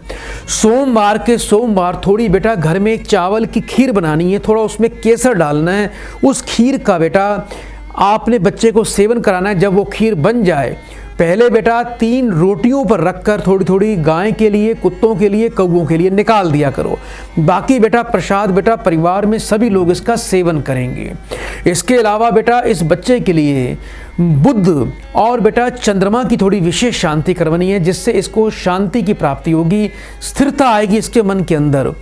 सोमवार के सोमवार थोड़ी बेटा घर में चावल की खीर बनानी है, थोड़ा उसमें केसर डालना है। उस खीर का बेटा आपने बच्चे को सेवन कराना है। जब वो खीर बन जाए पहले बेटा 3 रोटियों पर रखकर थोड़ी थोड़ी गाय के लिए, कुत्तों के लिए, कौवों के लिए निकाल दिया करो। बाकी बेटा प्रसाद बेटा परिवार में सभी लोग इसका सेवन करेंगे। इसके अलावा बेटा इस बच्चे के लिए बुध और बेटा चंद्रमा की थोड़ी विशेष शांति करवानी है, जिससे इसको शांति की प्राप्ति होगी, स्थिरता आएगी इसके मन के अंदर।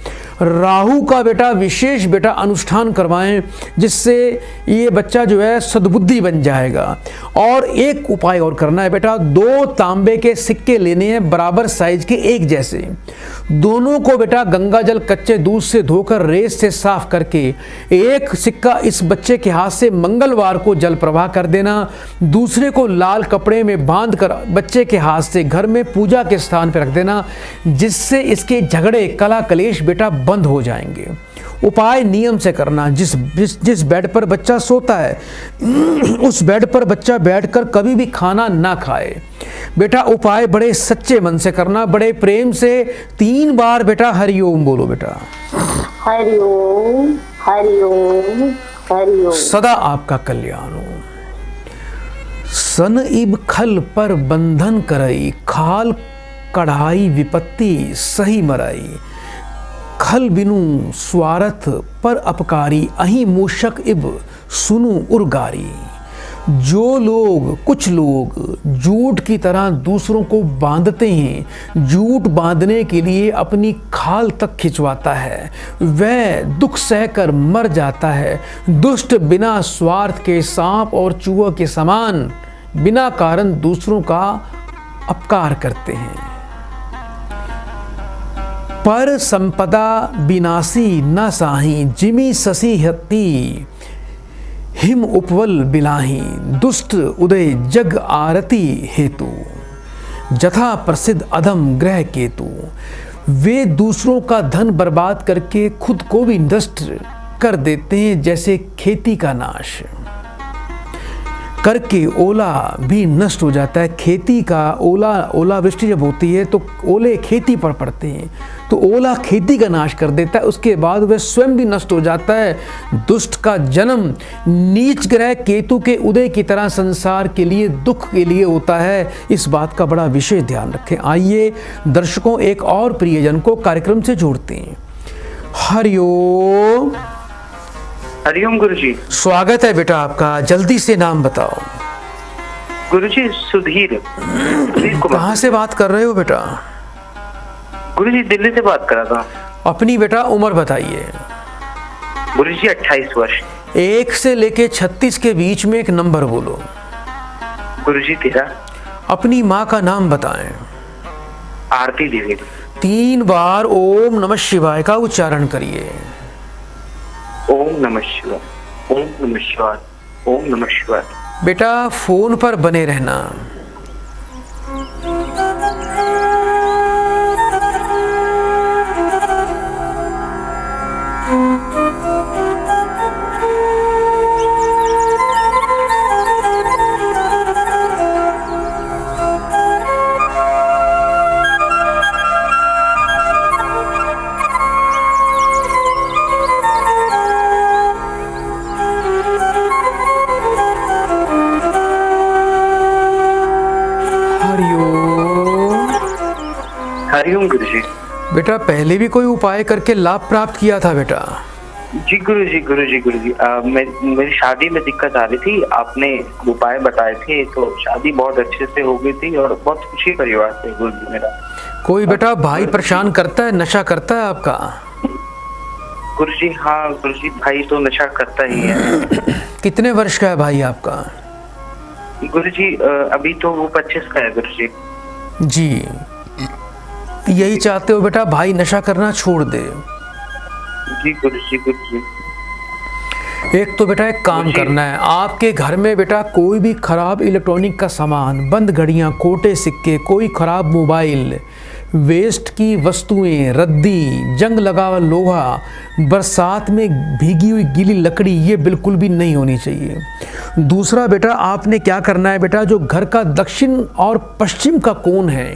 राहु का बेटा विशेष बेटा अनुष्ठान करवाएं, जिससे ये बच्चा जो है सद्बुद्धि बन जाएगा। और एक उपाय और करना है बेटा, 2 तांबे के सिक्के लेने हैं बराबर साइज के एक जैसे। दोनों को बेटा गंगा जल कच्चे दूध से धोकर रेत से साफ करके एक सिक्का इस बच्चे के हाथ से मंगलवार को जल प्रवाह कर देना, दूसरे को लाल कपड़े में बांधकर बच्चे के हाथ से घर में पूजा के स्थान पर रख देना, जिससे इसके झगड़े कला कलेश बेटा बंद हो जाएंगे। उपाय नियम से करना। जिस बेड पर बच्चा सोता है उस बेड पर बच्चा बैठकर कभी भी खाना ना खाए बेटा। उपाय बड़े सच्चे मन से करना, बड़े प्रेम से 3 बार बेटा हरिओम बोलो बेटा। हरिओम हरिओम हरिओम। सदा आपका कल्याण हो। सन इब खल पर बंधन करई, खाल कढ़ाई विपत्ति सही मराई। खल बिनु स्वार्थ पर अपकारी, अही मूषक इब सुनु उर्गारी। कुछ लोग जूट की तरह दूसरों को बांधते हैं, जूट बांधने के लिए अपनी खाल तक खिंचवाता है, वह दुख सहकर मर जाता है। दुष्ट बिना स्वार्थ के सांप और चूहे के समान बिना कारण दूसरों का अपकार करते हैं। पर संपदा विनाशी न साही, जिमी ससी हत्ती हिम उपवल बिलाही। दुष्ट उदय जग आरती हेतु, जथा प्रसिद्ध अधम ग्रह केतु। वे दूसरों का धन बर्बाद करके खुद को भी नष्ट कर देते हैं, जैसे खेती का नाश करके ओला भी नष्ट हो जाता है। खेती का ओलावृष्टि जब होती है तो ओले खेती पर पड़ते हैं, तो ओला खेती का नाश कर देता है, उसके बाद वह स्वयं भी नष्ट हो जाता है। दुष्ट का जन्म नीच ग्रह केतु के उदय की तरह संसार के लिए दुख के लिए होता है। इस बात का बड़ा विशेष ध्यान रखें। आइए दर्शकों एक और प्रियजन को कार्यक्रम से जोड़ते हैं। हरिओम। हरिओम गुरुजी। स्वागत है बेटा आपका, जल्दी से नाम बताओ। गुरुजी सुधीर। कहाँ से बात कर रहे हो बेटा? गुरुजी दिल्ली से बात कर रहा था। अपनी बेटा उम्र बताइए। गुरुजी 28 वर्ष। 1 से लेके 36 के बीच में एक नंबर बोलो। गुरुजी 13। अपनी माँ का नाम बताएं। आरती देवी। 3 बार ओम नमः शिवाय का उच्चारण करिए। ओम ओम नमः शिवाय, ओम नमः शिवाय, ओम नमः शिवाय। बेटा फोन पर बने रहना। हरिओम गुरुजी। बेटा पहले भी कोई उपाय करके लाभ प्राप्त किया था बेटा? जी गुरुजी, गुरुजी, गुरुजी, मेरी शादी में दिक्कत आ रही थी, आपने उपाय बताए थे तो शादी बहुत अच्छे से हो गई थी और बहुत खुशी परिवार से गुरुजी मेरा। कोई बेटा भाई परेशान करता है, नशा करता है आपका? गुरुजी हाँ गुरुजी, भाई तो नशा करता ही है। कितने वर्ष का है भाई आपका? गुरुजी अभी तो वो 25 का है गुरुजी। जी, यही चाहते हो बेटा भाई नशा करना छोड़ दे? जी गुरुजी, गुरुजी। एक तो बेटा एक काम करना है, आपके घर में बेटा कोई भी खराब इलेक्ट्रॉनिक का सामान, बंद घड़ियां, खोटे सिक्के, कोई खराब मोबाइल, वेस्ट की वस्तुएं, रद्दी, जंग लगा हुआ लोहा, बरसात में भीगी हुई गीली लकड़ी, ये बिल्कुल भी नहीं होनी चाहिए। दूसरा बेटा आपने क्या करना है बेटा, जो घर का दक्षिण और पश्चिम का कोण है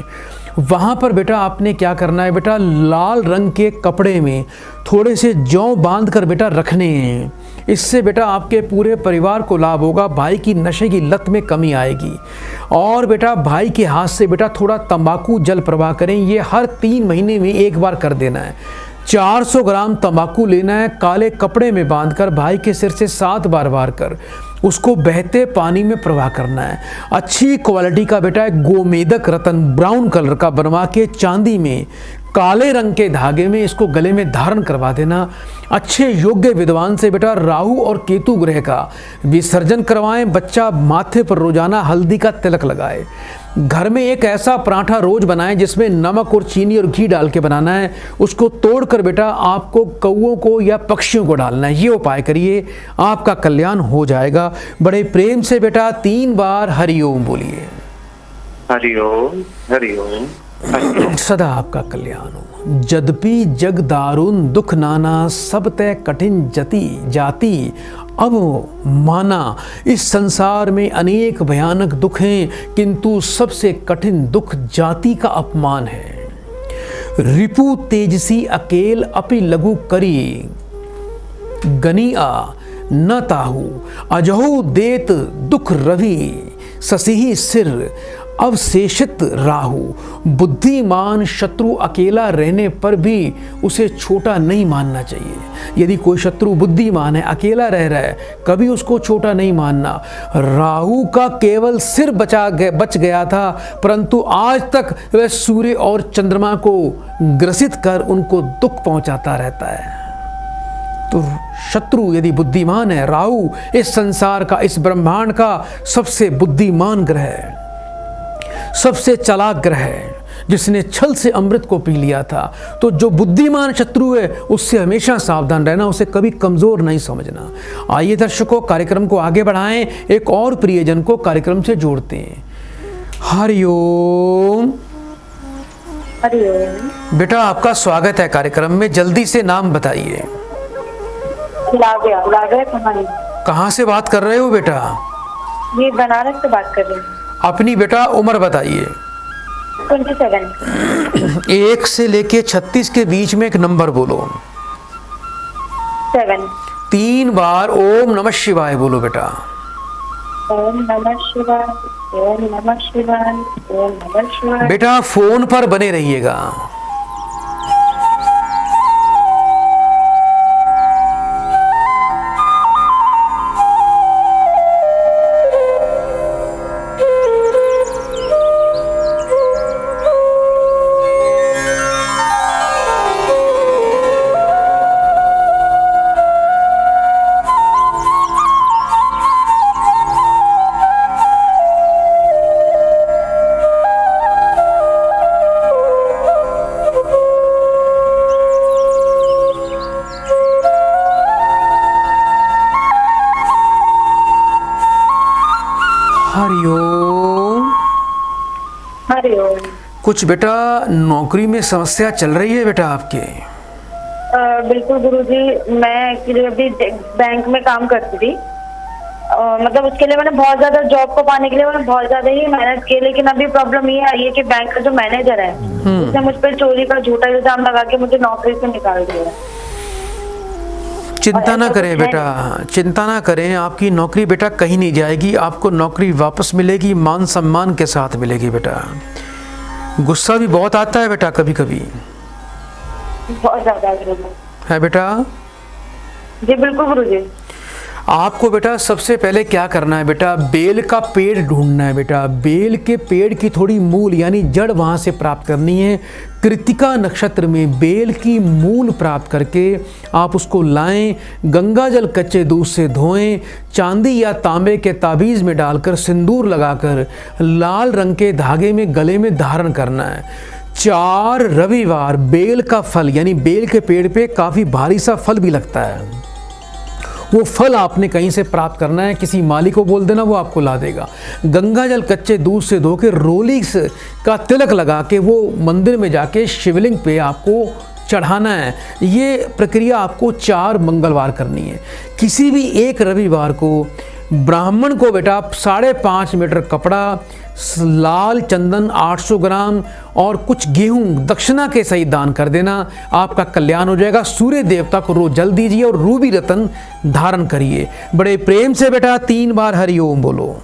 वहाँ पर बेटा आपने क्या करना है बेटा, लाल रंग के कपड़े में थोड़े से जौ बांध कर बेटा रखने हैं। इससे बेटा आपके पूरे परिवार को लाभ होगा, भाई की नशे की लत में कमी आएगी। और बेटा भाई के हाथ से बेटा थोड़ा तंबाकू जल प्रवाह करें, ये हर 3 महीने में एक बार कर देना है। 400 ग्राम तंबाकू लेना है, काले कपड़े में बांधकर भाई के सिर से 7 बार वार कर उसको बहते पानी में प्रवाह करना है। अच्छी क्वालिटी का बेटा एक गोमेदक रत्न ब्राउन कलर का बनवा के चांदी में काले रंग के धागे में इसको गले में धारण करवा देना। अच्छे योग्य विद्वान से बेटा राहु और केतु ग्रह का विसर्जन करवाएं। बच्चा माथे पर रोजाना हल्दी का तिलक लगाए। घर में एक ऐसा पराठा रोज बनाएं जिसमें नमक और चीनी और घी डाल के बनाना है। उसको तोड़कर बेटा आपको कौओं को या पक्षियों को डालना है। ये उपाय करिए, आपका कल्याण हो जाएगा। बड़े प्रेम से बेटा 3 बार हरिओम बोलिए। हरिओम, हरिओम, सदा आपका कल्याण हो। जद्यपि जग दारुण दुख नाना, सब तय कठिन जति जाति अब माना। इस संसार में अनेक भयानक दुख हैं, किंतु सबसे कठिन दुख जाति का अपमान है। रिपु तेजसी अकेल अपि लघु करी, गनिया न ताहू अजहु देत दुख रवि, ससिही सिर अवशेषित राहु। बुद्धिमान शत्रु अकेला रहने पर भी उसे छोटा नहीं मानना चाहिए। यदि कोई शत्रु बुद्धिमान है, अकेला रह रहा है, कभी उसको छोटा नहीं मानना। राहु का केवल सिर बच गया था, परंतु आज तक वह सूर्य और चंद्रमा को ग्रसित कर उनको दुख पहुंचाता रहता है। तो शत्रु यदि बुद्धिमान है, राहु इस संसार का, इस ब्रह्मांड का सबसे बुद्धिमान ग्रह है, सबसे चालाक ग्रह है, जिसने छल से अमृत को पी लिया था। तो जो बुद्धिमान शत्रु है उससे हमेशा सावधान रहना, उसे कभी कमजोर नहीं समझना। आइए दर्शकों, कार्यक्रम को आगे बढ़ाएं, एक और प्रियजन को कार्यक्रम से जोड़ते हैं। हरिओम। हरिओम। बेटा आपका स्वागत है कार्यक्रम में, जल्दी से नाम बताइए। कहाँ से बात कर रहे हो बेटा? ये बनारस से बात कर रही हूँ। अपनी बेटा उम्र बताइए। 27। 1 से लेके 36 के बीच में एक नंबर बोलो। 7। 3 बार ओम नमः शिवाय बोलो बेटा। ओम नमः शिवाय, ओम नमः शिवाय, ओम नमः शिवाय। बेटा फोन पर बने रहिएगा। कुछ बेटा नौकरी में समस्या चल रही है बेटा आपके? बिल्कुल गुरुजी, मैं एक्चुअली अभी बैंक में काम करती थी। मतलब उसके लिए मैंने बहुत ज्यादा, जॉब को पाने के लिए मैंने बहुत ज्यादा ही मेहनत की, लेकिन अभी प्रॉब्लम ये आई है कि बैंक का जो मैनेजर है उसने मुझ पर चोरी का झूठा इल्जाम लगा के मुझे नौकरी से निकाल दिया। चिंता ना करें बेटा, चिंता ना करें, आपकी नौकरी बेटा कहीं नहीं जाएगी, आपको नौकरी वापस मिलेगी, मान सम्मान के साथ मिलेगी बेटा। गुस्सा भी बहुत आता है बेटा कभी कभी, बहुत ज्यादा है बेटा? जी बिल्कुल गुरुजी। आपको बेटा सबसे पहले क्या करना है बेटा, बेल का पेड़ ढूंढना है बेटा। बेल के पेड़ की थोड़ी मूल यानी जड़ वहाँ से प्राप्त करनी है। कृतिका नक्षत्र में बेल की मूल प्राप्त करके आप उसको लाएं, गंगा जल कच्चे दूध से धोएं, चांदी या तांबे के ताबीज़ में डालकर सिंदूर लगाकर लाल रंग के धागे में गले में धारण करना है। 4 रविवार बेल का फल यानी बेल के पेड़ पे काफ़ी भारी सा फल भी लगता है, वो फल आपने कहीं से प्राप्त करना है, किसी माली को बोल देना, वो आपको ला देगा। गंगा जल कच्चे दूध से धो के रोलीक्स का तिलक लगा के वो मंदिर में जाके शिवलिंग पे आपको चढ़ाना है। ये प्रक्रिया आपको 4 मंगलवार करनी है। किसी भी एक रविवार को ब्राह्मण को बेटा 5.5 मीटर कपड़ा, लाल चंदन 800 ग्राम और कुछ गेहूं दक्षिणा के सहित दान कर देना, आपका कल्याण हो जाएगा। सूर्य देवता को रोज जल दीजिए और रूबी रतन धारण करिए। बड़े प्रेम से बेटा 3 बार हरिओम बोलो।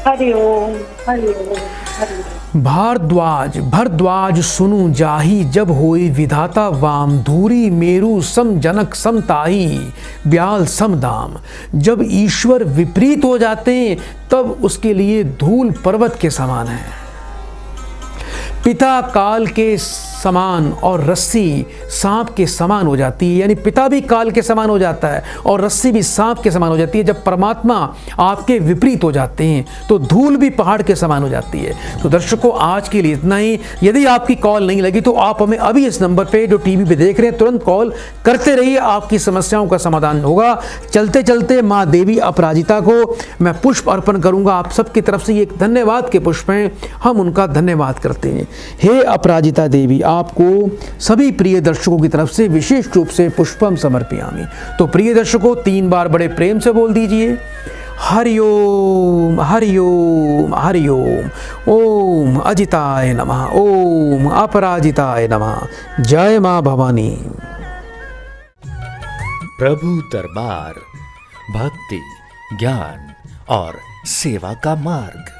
हरिओम हरिओम हरिओम। भारद्वाज भरद्वाज सुनु जाहि, जब होई विधाता वाम, धूरी मेरु सम जनक सम ताही, ब्याल सम दाम। जब ईश्वर विपरीत हो जाते हैं तब उसके लिए धूल पर्वत के समान है। पिता काल के समान और रस्सी सांप के समान हो जाती है, यानी पिता भी काल के समान हो जाता है और रस्सी भी सांप के समान हो जाती है। जब परमात्मा आपके विपरीत हो जाते हैं तो धूल भी पहाड़ के समान हो जाती है। तो दर्शकों आज के लिए इतना ही। यदि आपकी कॉल नहीं लगी तो आप हमें अभी इस नंबर पे जो टीवी पे देख रहे हैं तुरंत कॉल करते रहिए, आपकी समस्याओं का समाधान होगा। चलते चलते माँ देवी अपराजिता को मैं पुष्प अर्पण करूंगा। आप सबकी तरफ से ये एक धन्यवाद के पुष्प हैं, हम उनका धन्यवाद करते हैं। हे अपराजिता देवी, आपको सभी प्रिय दर्शकों की तरफ से विशेष रूप से पुष्पम समर्पयामि। तो प्रिय दर्शकों 3 बार बड़े प्रेम से बोल दीजिए हरिओम हरिओम हरिओम। ओम अजिताय नमः, ओम अपराजिताय नमः। जय मां भवानी। प्रभु दरबार भक्ति, ज्ञान और सेवा का मार्ग।